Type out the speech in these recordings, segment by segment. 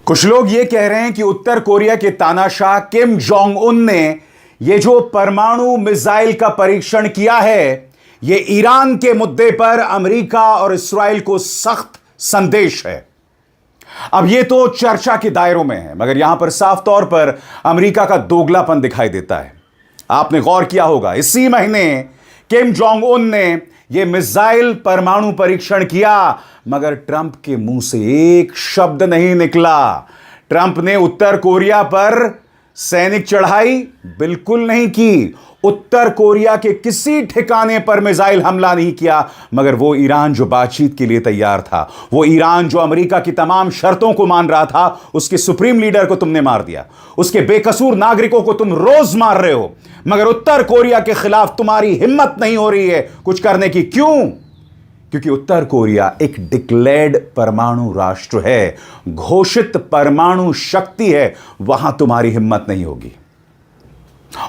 कुछ लोग ये कह रहे हैं कि उत्तर कोरिया के तानाशाह किम जोंग उन ने ये जो परमाणु मिसाइल का परीक्षण किया है, ये ईरान के मुद्दे पर अमेरिका और इस्राएल को सख्त संदेश है। अब ये तो चर्चा के दायरों में है, मगर यहां पर साफ तौर पर अमेरिका का दोगलापन दिखाई देता है। आपने गौर किया होगा, इसी महीने किम जोंग उन ने यह मिसाइल परमाणु परीक्षण किया, मगर ट्रंप के मुंह से एक शब्द नहीं निकला। ट्रंप ने उत्तर कोरिया पर सैनिक चढ़ाई बिल्कुल नहीं की, उत्तर कोरिया के किसी ठिकाने पर मिसाइल हमला नहीं किया, मगर वो ईरान जो बातचीत के लिए तैयार था, वो ईरान जो अमेरिका की तमाम शर्तों को मान रहा था, उसके सुप्रीम लीडर को तुमने मार दिया, उसके बेकसूर नागरिकों को तुम रोज मार रहे हो, मगर उत्तर कोरिया के खिलाफ तुम्हारी हिम्मत नहीं हो रही है कुछ करने की। क्यों? क्योंकि उत्तर कोरिया एक डिक्लेयर्ड परमाणु राष्ट्र है, घोषित परमाणु शक्ति है, वहां तुम्हारी हिम्मत नहीं होगी।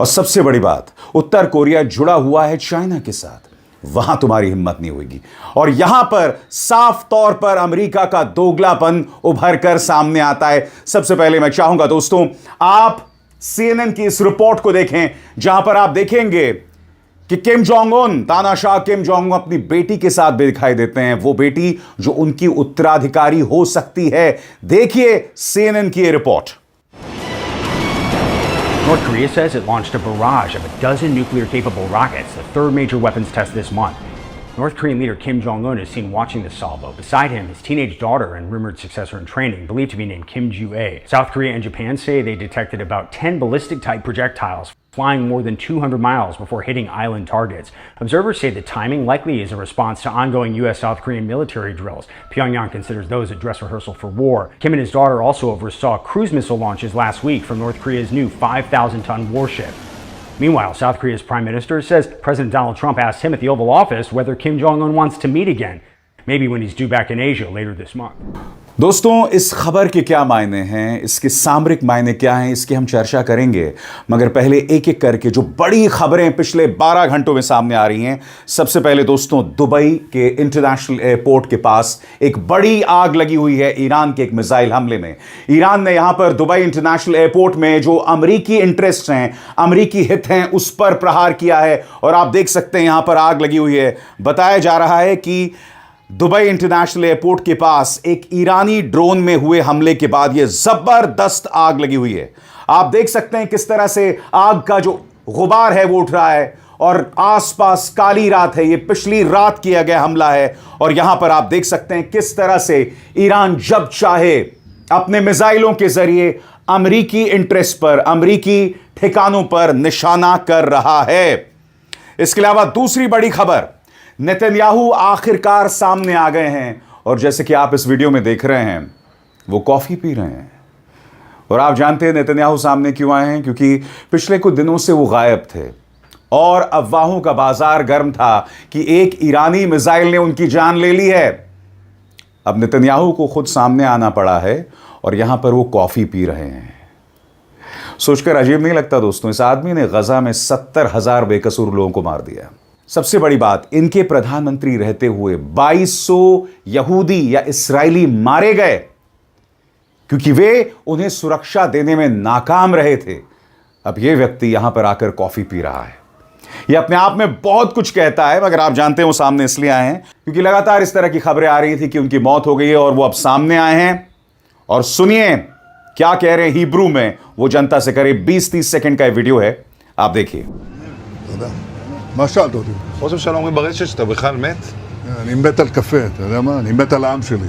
और सबसे बड़ी बात, उत्तर कोरिया जुड़ा हुआ है चाइना के साथ, वहां तुम्हारी हिम्मत नहीं होगी। और यहां पर साफ तौर पर अमेरिका का दोगलापन उभर कर सामने आता है। सबसे पहले मैं चाहूंगा दोस्तों, आप CNN की इस रिपोर्ट को देखें, जहां पर आप देखेंगे कि किम जोंग उन, तानाशाह किम जोंग उन अपनी बेटी के साथ भी दिखाई देते हैं, वो बेटी जो उनकी उत्तराधिकारी हो सकती है। देखिए CNN की ये report. North Korea says it launched a barrage of a dozen nuclear-capable rockets, the third major weapons test this month. North Korean leader Kim Jong-un is seen watching the salvo. Beside him, his teenage daughter and rumored successor in training, believed to be named Kim Ju-ae. South Korea and Japan say they detected about 10 ballistic-type projectiles flying more than 200 miles before hitting island targets. Observers say the timing likely is a response to ongoing U.S.-South Korean military drills. Pyongyang considers those a dress rehearsal for war. Kim and his daughter also oversaw cruise missile launches last week from North Korea's new 5,000-ton warship. Meanwhile, South Korea's prime minister says President Donald Trump asked him at the Oval Office whether Kim Jong-un wants to meet again, maybe when he's due back in Asia later this month. दोस्तों, इस खबर के क्या मायने हैं, इसके सामरिक मायने क्या हैं, इसकी हम चर्चा करेंगे, मगर पहले एक एक करके जो बड़ी खबरें पिछले 12 घंटों में सामने आ रही हैं। सबसे पहले दोस्तों, दुबई के इंटरनेशनल एयरपोर्ट के पास एक बड़ी आग लगी हुई है ईरान के एक मिसाइल हमले में। ईरान ने यहां पर दुबई इंटरनेशनल एयरपोर्ट में जो अमरीकी इंटरेस्ट हैं, अमरीकी हित हैं, उस पर प्रहार किया है और आप देख सकते हैं यहां पर आग लगी हुई है। बताया जा रहा है कि दुबई इंटरनेशनल एयरपोर्ट के पास एक ईरानी ड्रोन में हुए हमले के बाद यह जबरदस्त आग लगी हुई है। आप देख सकते हैं किस तरह से आग का जो गुबार है वो उठ रहा है और आसपास काली रात है। यह पिछली रात किया गया हमला है और यहां पर आप देख सकते हैं किस तरह से ईरान जब चाहे अपने मिसाइलों के जरिए अमरीकी इंटरेस्ट पर, अमरीकी ठिकानों पर निशाना कर रहा है। इसके अलावा दूसरी बड़ी खबर, नेतन्याहू आखिरकार सामने आ गए हैं और जैसे कि आप इस वीडियो में देख रहे हैं, वो कॉफी पी रहे हैं। और आप जानते हैं नेतन्याहू सामने क्यों आए हैं? क्योंकि पिछले कुछ दिनों से वो गायब थे और अफवाहों का बाजार गर्म था कि एक ईरानी मिसाइल ने उनकी जान ले ली है। अब नेतन्याहू को खुद सामने आना पड़ा है और यहां पर वो कॉफी पी रहे हैं। सोचकर अजीब नहीं लगता दोस्तों, इस आदमी ने गजा में 70,000 बेकसूर लोगों को मार दिया। सबसे बड़ी बात, इनके प्रधानमंत्री रहते हुए 2200 यहूदी या इस्राएली मारे गए क्योंकि वे उन्हें सुरक्षा देने में नाकाम रहे थे। अब यह व्यक्ति यहां पर आकर कॉफी पी रहा है। यह अपने आप में बहुत कुछ कहता है, मगर आप जानते हैं वो सामने इसलिए आए हैं क्योंकि लगातार इस तरह की खबरें आ रही थी कि उनकी मौत हो गई है और वो अब सामने आए हैं। और सुनिए क्या कह रहे हैं हिब्रू में, वो जनता से करीब 20-30 सेकंड का वीडियो है, आप देखिए। מה שאלת אותי? ראש הממשלה אומרים ברשת שאתה בכלל מת? אני מת על קפה, אתה יודע מה? אני מת על העם שלי.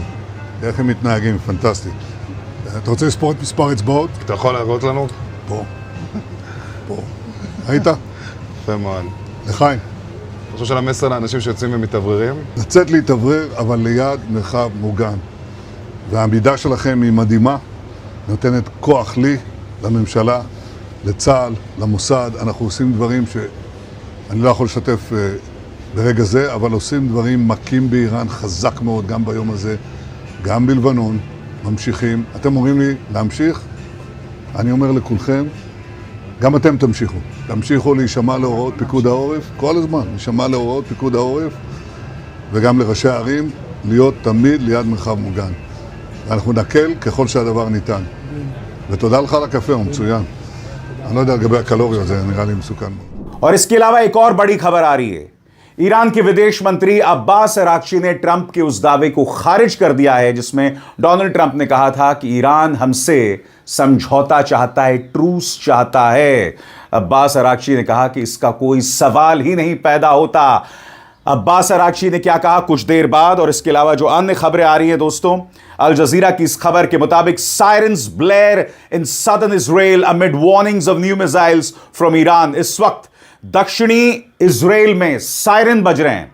איך הם מתנהגים, פנטסטי. אתה רוצה לספור את מספר אצבעות? אתה יכול להראות לנו? פה. פה. ראית? יפה מאוד. לחיים. חושב של המסר לאנשים שיוצאים ומתאווררים? לצאת להתאוורר, אבל ליד מרחב מוגן. והעמידה שלכם היא מדהימה, נותנת כוח לי, לממשלה, לצה"ל, למוסד. אנחנו עושים דברים אני לא יכול לשתף ברגע זה, אבל עושים דברים מכים באיראן חזק מאוד, גם ביום הזה, גם בלבנון, ממשיכים. אתם אומרים לי להמשיך? אני אומר לכולכם, גם אתם תמשיכו. תמשיכו להישמע להוראות פיקוד העורף, כל הזמן, להישמע להוראות פיקוד העורף, וגם לראשי הערים, להיות תמיד ליד מרחב מוגן. ואנחנו נקל ככל שהדבר ניתן. ותודה לך על הקפה, הוא מצוין. אני לא יודע לגבי הקלוריות, זה נראה לי מסוכן מאוד. और इसके अलावा एक और बड़ी खबर आ रही है। ईरान के विदेश मंत्री अब्बास अराक्ची ने ट्रंप के उस दावे को खारिज कर दिया है जिसमें डोनाल्ड ट्रंप ने कहा था कि ईरान हमसे समझौता चाहता है, ट्रूस चाहता है। अब्बास अराक्ची ने कहा कि इसका कोई सवाल ही नहीं पैदा होता। अब्बास अराक्ची ने क्या कहा कुछ देर बाद, और इसके अलावा जो अन्य खबरें आ रही हैं दोस्तों, अल जजीरा की इस खबर के मुताबिक sirens Blair in southern Israel amid warnings of new missiles from Iran. इस वक्त दक्षिणी इजराइल में सायरन बज रहे हैं।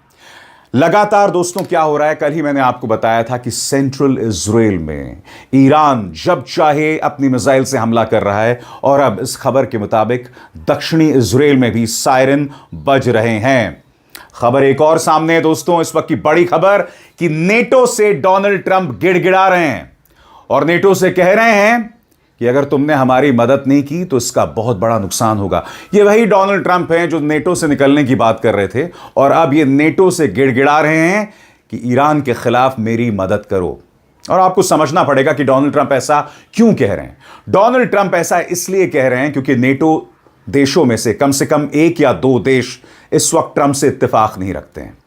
लगातार दोस्तों क्या हो रहा है, कल ही मैंने आपको बताया था कि सेंट्रल इजराइल में ईरान जब चाहे अपनी मिसाइल से हमला कर रहा है, और अब इस खबर के मुताबिक दक्षिणी इजराइल में भी सायरन बज रहे हैं। खबर एक और सामने है दोस्तों, इस वक्त की बड़ी खबर कि नेटो से डोनाल्ड ट्रंप गिड़गिड़ा रहे हैं और नेटो से कह रहे हैं कि अगर तुमने हमारी मदद नहीं की तो इसका बहुत बड़ा नुकसान होगा। ये वही डोनाल्ड ट्रंप हैं जो नेटो से निकलने की बात कर रहे थे, और अब ये नेटो से गिड़गिड़ा रहे हैं कि ईरान के खिलाफ मेरी मदद करो। और आपको समझना पड़ेगा कि डोनाल्ड ट्रंप ऐसा क्यों कह रहे हैं। डोनाल्ड ट्रंप ऐसा इसलिए कह रहे हैं क्योंकि नेटो देशों में से कम एक या दो देश इस वक्त ट्रंप से इत्तेफाक नहीं रखते हैं।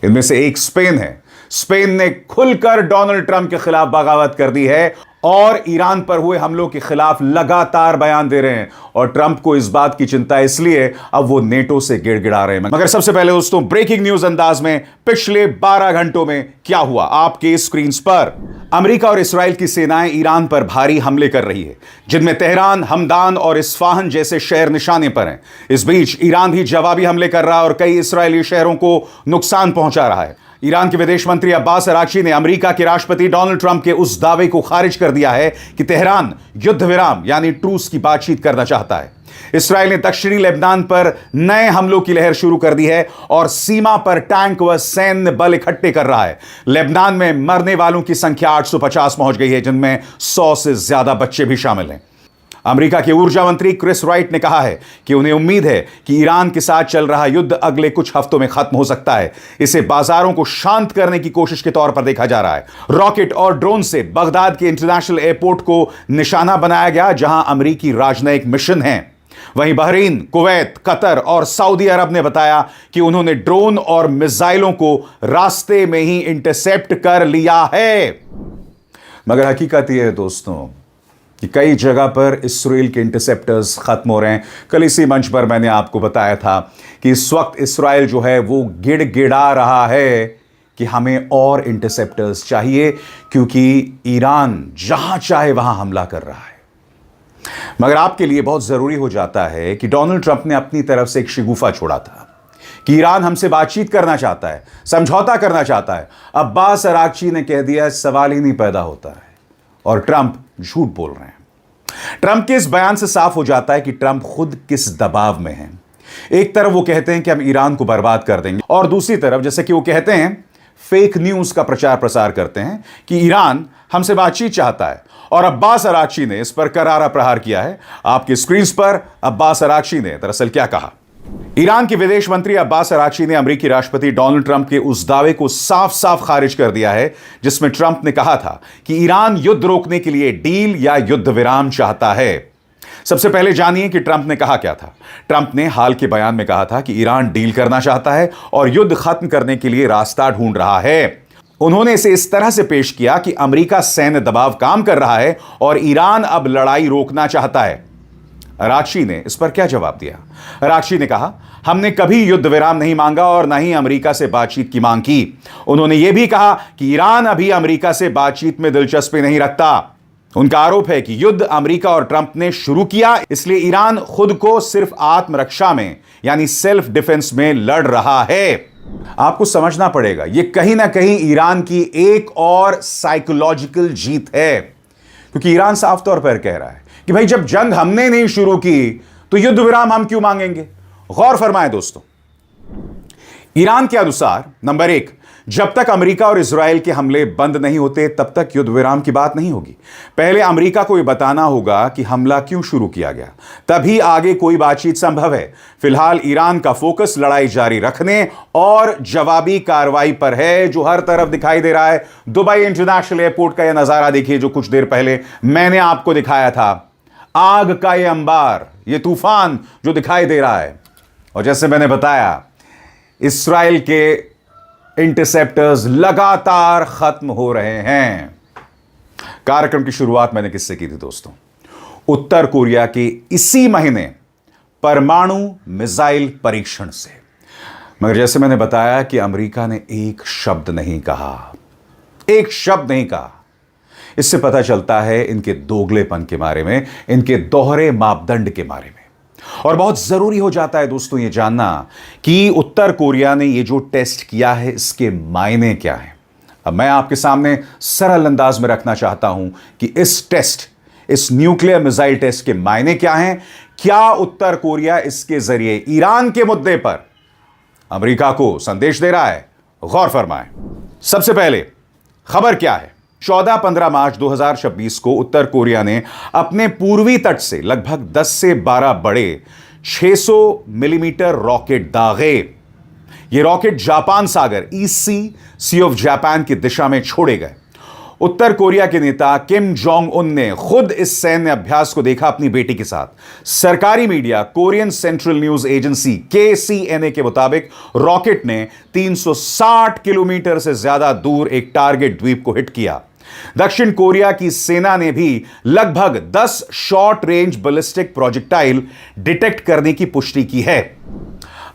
इनमें से एक स्पेन है। स्पेन ने खुलकर डोनाल्ड ट्रंप के खिलाफ बगावत कर दी है और ईरान पर हुए हमलों के खिलाफ लगातार बयान दे रहे हैं, और ट्रंप को इस बात की चिंता इसलिए अब वो नेटो से गिड़गिड़ा रहे हैं। मगर सबसे पहले दोस्तों ब्रेकिंग न्यूज अंदाज में पिछले 12 घंटों में क्या हुआ आपके स्क्रीन पर। अमेरिका और इस्राएल की सेनाएं ईरान पर भारी हमले कर रही है, जिनमें तेहरान, हमदान और इस्फाहान जैसे शहर निशाने पर हैं। इस बीच ईरान भी जवाबी हमले कर रहा है और कई इस्राएली शहरों को नुकसान पहुंचा रहा है। ईरान के विदेश मंत्री अब्बास अराक्ची ने अमेरिका के राष्ट्रपति डोनाल्ड ट्रंप के उस दावे को खारिज कर दिया है कि तेहरान युद्ध विराम यानी ट्रूस की बातचीत करना चाहता है। इस्राएल ने दक्षिणी लेबनान पर नए हमलों की लहर शुरू कर दी है और सीमा पर टैंक व सैन्य बल इकट्ठे कर रहा है। लेबनान में मरने वालों की संख्या 850 पहुंच गई है, जिनमें 100 से ज्यादा बच्चे भी शामिल हैं। अमेरिका के ऊर्जा मंत्री क्रिस राइट ने कहा है कि उन्हें उम्मीद है कि ईरान के साथ चल रहा युद्ध अगले कुछ हफ्तों में खत्म हो सकता है। इसे बाजारों को शांत करने की कोशिश के तौर पर देखा जा रहा है। रॉकेट और ड्रोन से बगदाद के इंटरनेशनल एयरपोर्ट को निशाना बनाया गया, जहां अमेरिकी राजनयिक मिशन है। वहीं बहरीन, कुवैत, कतर और सऊदी अरब ने बताया कि उन्होंने ड्रोन और मिसाइलों को रास्ते में ही इंटरसेप्ट कर लिया है। मगर हकीकत यह है दोस्तों कि कई जगह पर इस्राएल के इंटरसेप्टर्स खत्म हो रहे हैं। कल इसी मंच पर मैंने आपको बताया था कि इस वक्त इस्राएल जो है वो गिड़गिड़ा रहा है कि हमें और इंटरसेप्टर्स चाहिए, क्योंकि ईरान जहां चाहे वहां हमला कर रहा है। मगर आपके लिए बहुत जरूरी हो जाता है कि डोनाल्ड ट्रंप ने अपनी तरफ से एक शिगुफा छोड़ा था कि ईरान हमसे बातचीत करना चाहता है, समझौता करना चाहता है। अब्बास अराक्ची ने कह दिया सवाल ही नहीं पैदा होता है, और ट्रंप झूठ बोल रहे हैं। ट्रंप के इस बयान से साफ हो जाता है कि ट्रंप खुद किस दबाव में हैं। एक तरफ वो कहते हैं कि हम ईरान को बर्बाद कर देंगे, और दूसरी तरफ जैसे कि वो कहते हैं फेक न्यूज का प्रचार प्रसार करते हैं कि ईरान हमसे बातचीत चाहता है। और अब्बास अराक्ची ने इस पर करारा प्रहार किया है। आपकी स्क्रीन पर अब्बास अराक्ची ने दरअसल क्या कहा। ईरान के विदेश मंत्री अब्बास अराक्ची ने अमेरिकी राष्ट्रपति डोनाल्ड ट्रंप के उस दावे को साफ साफ खारिज कर दिया है जिसमें ट्रंप ने कहा था कि ईरान युद्ध रोकने के लिए डील या युद्ध विराम चाहता है। सबसे पहले जानिए कि ट्रंप ने कहा क्या था। ट्रंप ने हाल के बयान में कहा था कि ईरान डील करना चाहता है और युद्ध खत्म करने के लिए रास्ता ढूंढ रहा है। उन्होंने इसे इस तरह से पेश किया कि अमेरिका सैन्य दबाव काम कर रहा है और ईरान अब लड़ाई रोकना चाहता है। अराक्ची ने इस पर क्या जवाब दिया। अराक्ची ने कहा हमने कभी युद्ध विराम नहीं मांगा और न ही अमेरिका से बातचीत की मांग की। उन्होंने यह भी कहा कि ईरान अभी अमेरिका से बातचीत में दिलचस्पी नहीं रखता। उनका आरोप है कि युद्ध अमेरिका और ट्रंप ने शुरू किया, इसलिए ईरान खुद को सिर्फ आत्मरक्षा में यानी सेल्फ डिफेंस में लड़ रहा है। आपको समझना पड़ेगा यह कहीं ना कहीं ईरान की एक और साइकोलॉजिकल जीत है, क्योंकि ईरान साफ तौर पर कह रहा है कि भाई जब जंग हमने नहीं शुरू की तो युद्ध विराम हम क्यों मांगेंगे। गौर फरमाएं दोस्तों, ईरान के अनुसार नंबर 1, जब तक अमेरिका और इजराइल के हमले बंद नहीं होते तब तक युद्ध विराम की बात नहीं होगी। पहले अमेरिका को यह बताना होगा कि हमला क्यों शुरू किया गया, तभी आगे कोई बातचीत संभव है। फिलहाल ईरान का फोकस लड़ाई जारी रखने और जवाबी कार्रवाई पर है, जो हर तरफ दिखाई दे रहा है। दुबई इंटरनेशनल एयरपोर्ट का यह नजारा देखिए, जो कुछ देर पहले मैंने आपको दिखाया था। आग का यह अंबार, यह तूफान जो दिखाई दे रहा है। और जैसे मैंने बताया, इस्राएल के इंटरसेप्टर्स लगातार खत्म हो रहे हैं। कार्यक्रम की शुरुआत मैंने किससे की थी दोस्तों? उत्तर कोरिया के इसी महीने परमाणु मिसाइल परीक्षण से। मगर जैसे मैंने बताया कि अमेरिका ने एक शब्द नहीं कहा, एक शब्द नहीं कहा। इससे पता चलता है इनके दोगलेपन के बारे में, इनके दोहरे मापदंड के बारे में। और बहुत जरूरी हो जाता है दोस्तों यह जानना कि उत्तर कोरिया ने यह जो टेस्ट किया है इसके मायने क्या हैं। अब मैं आपके सामने सरल अंदाज में रखना चाहता हूं कि इस टेस्ट, इस न्यूक्लियर मिसाइल टेस्ट के मायने क्या हैं। क्या उत्तर कोरिया इसके जरिए ईरान के मुद्दे पर अमेरिका को संदेश दे रहा है? गौर फरमाएं। सबसे पहले खबर क्या है? 14-15 मार्च 2026 को उत्तर कोरिया ने अपने पूर्वी तट से लगभग 10 से 12 बड़े 600 मिलीमीटर रॉकेट दागे। ये रॉकेट जापान सागर, ईस्ट सी ऑफ जापान की दिशा में छोड़े गए। उत्तर कोरिया के नेता किम जोंग उन ने खुद इस सैन्य अभ्यास को देखा अपनी बेटी के साथ। सरकारी media Korean central news agency KCNA के मुताबिक रॉकेट ने 360 किलोमीटर से ज्यादा दूर एक टारगेट द्वीप को हिट किया। दक्षिण कोरिया की सेना ने भी लगभग 10 short range ballistic projectile detect करने की पुष्टि की है।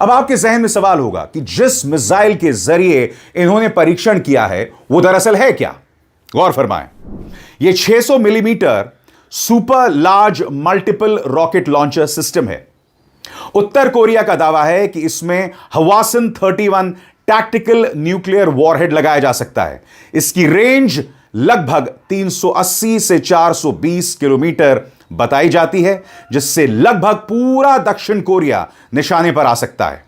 अब आपके जहन में सवाल होगा कि जिस मिसाइल के जरिए इन्होंने परीक्षण किया है वो दरअसल है क्या? गौर फरमाएं। यह 600 millimetre super large multiple rocket launcher system है। उत्तर कोरिया का दावा है कि इसमें हवासन 31 टैक्टिकल न्यूक्लियर वॉरहेड लगाया जा सकता है। इसकी रेंज लगभग 380 से 420 किलोमीटर बताई जाती है, जिससे लगभग पूरा दक्षिण कोरिया निशाने पर आ सकता है।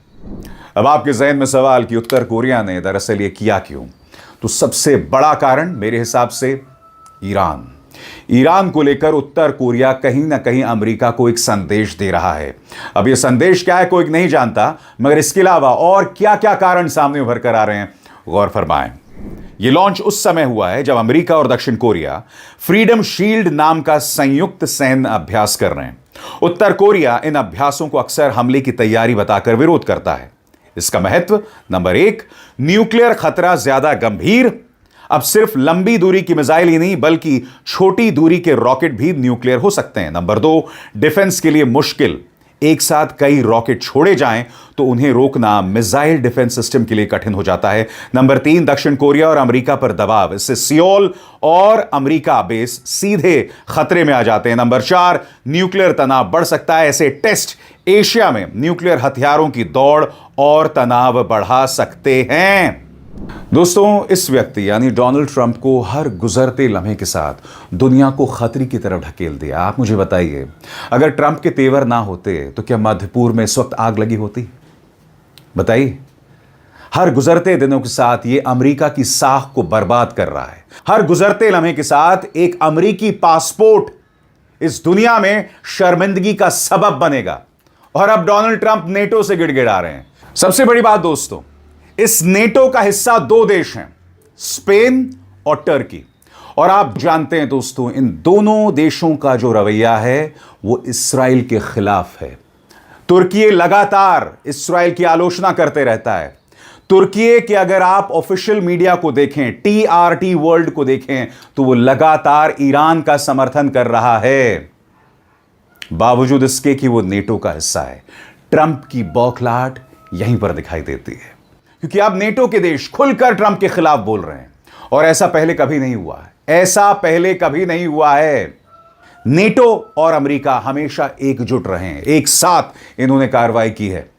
अब आपके जहन में सवाल कि उत्तर कोरिया ने दरअसल यह किया क्यों? तो सबसे बड़ा कारण मेरे हिसाब से ईरान को लेकर उत्तर कोरिया कहीं ना कहीं अमेरिका को एक संदेश दे रहा है। अब यह संदेश क्या है कोई नहीं जानता, मगर इसके अलावा और क्या क्या कारण सामने उभर कर आ रहे हैं, गौर फरमाएं। यह लॉन्च उस समय हुआ है जब अमेरिका और दक्षिण कोरिया फ्रीडम शील्ड नाम का संयुक्त सैन्य अभ्यास कर रहे हैं। उत्तर कोरिया इन अभ्यासों को अक्सर हमले की तैयारी बताकर विरोध करता है। इसका महत्व, नंबर 1, न्यूक्लियर खतरा ज्यादा गंभीर। अब सिर्फ लंबी दूरी की मिसाइल ही नहीं बल्कि छोटी दूरी के रॉकेट भी न्यूक्लियर हो सकते हैं। नंबर 2, डिफेंस के लिए मुश्किल। एक साथ कई रॉकेट छोड़े जाएं तो उन्हें रोकना मिसाइल डिफेंस सिस्टम के लिए कठिन हो जाता है। नंबर 3, दक्षिण कोरिया और अमेरिका पर दबाव। इससे सियोल और अमेरिका बेस सीधे खतरे में आ जाते हैं। नंबर 4, न्यूक्लियर तनाव बढ़ सकता है। ऐसे टेस्ट एशिया में न्यूक्लियर हथियारों की दौड़ और तनाव बढ़ा सकते हैं। दोस्तों, इस व्यक्ति यानी डोनाल्ड ट्रंप को हर गुजरते लम्हे के साथ दुनिया को खतरे की तरफ ढकेल दिया। आप मुझे बताइए, अगर ट्रंप के तेवर ना होते तो क्या मध्य पूर्व में इस वक्त आग लगी होती? बताइए। हर गुजरते दिनों के साथ ये अमेरिका की साख को बर्बाद कर रहा है। हर गुजरते लम्हे के साथ एक अमेरिकी पासपोर्ट इस दुनिया में शर्मिंदगी का सबब बनेगा। और अब डोनाल्ड ट्रंप नेटो से गिड़गिड़ा रहे हैं। सबसे बड़ी बात दोस्तों, इस नेटो का हिस्सा 2 देश हैं, स्पेन और टर्की। और आप जानते हैं दोस्तों, इन दोनों देशों का जो रवैया है वो इस्राइल के खिलाफ है। तुर्की लगातार इस्राइल की आलोचना करते रहता है। तुर्की के अगर आप ऑफिशियल मीडिया को देखें, TRT वर्ल्ड को देखें, तो वो लगातार ईरान का समर्थन कर रहा है, बावजूद इसके कि वो नेटो का हिस्सा है। ट्रंप की बौखलाहट यहीं पर दिखाई देती है, क्योंकि अब नेटो के देश खुलकर ट्रंप के खिलाफ बोल रहे हैं। और ऐसा पहले कभी नहीं हुआ है, ऐसा पहले कभी नहीं हुआ है। नेटो और अमेरिका हमेशा एकजुट रहे हैं, एक साथ इन्होंने कार्रवाई की है।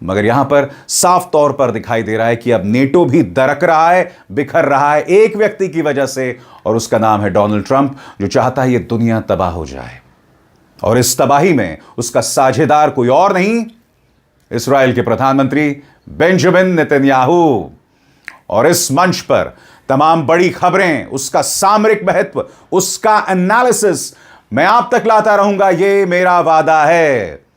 मगर यहां पर साफ तौर पर दिखाई दे रहा है कि अब नेटो भी दरक रहा है, बिखर रहा है एक व्यक्ति की वजह से, और उसका नाम है डोनाल्ड ट्रंप, जो चाहता है यह दुनिया तबाह हो जाए। और इस तबाही में उसका साझेदार कोई और नहीं, इस्राएल के प्रधानमंत्री बेंजामिन नेतन्याहू। और इस मंच पर तमाम बड़ी खबरें, उसका सामरिक महत्व, उसका एनालिसिस मैं आप तक लाता रहूंगा, ये मेरा वादा है।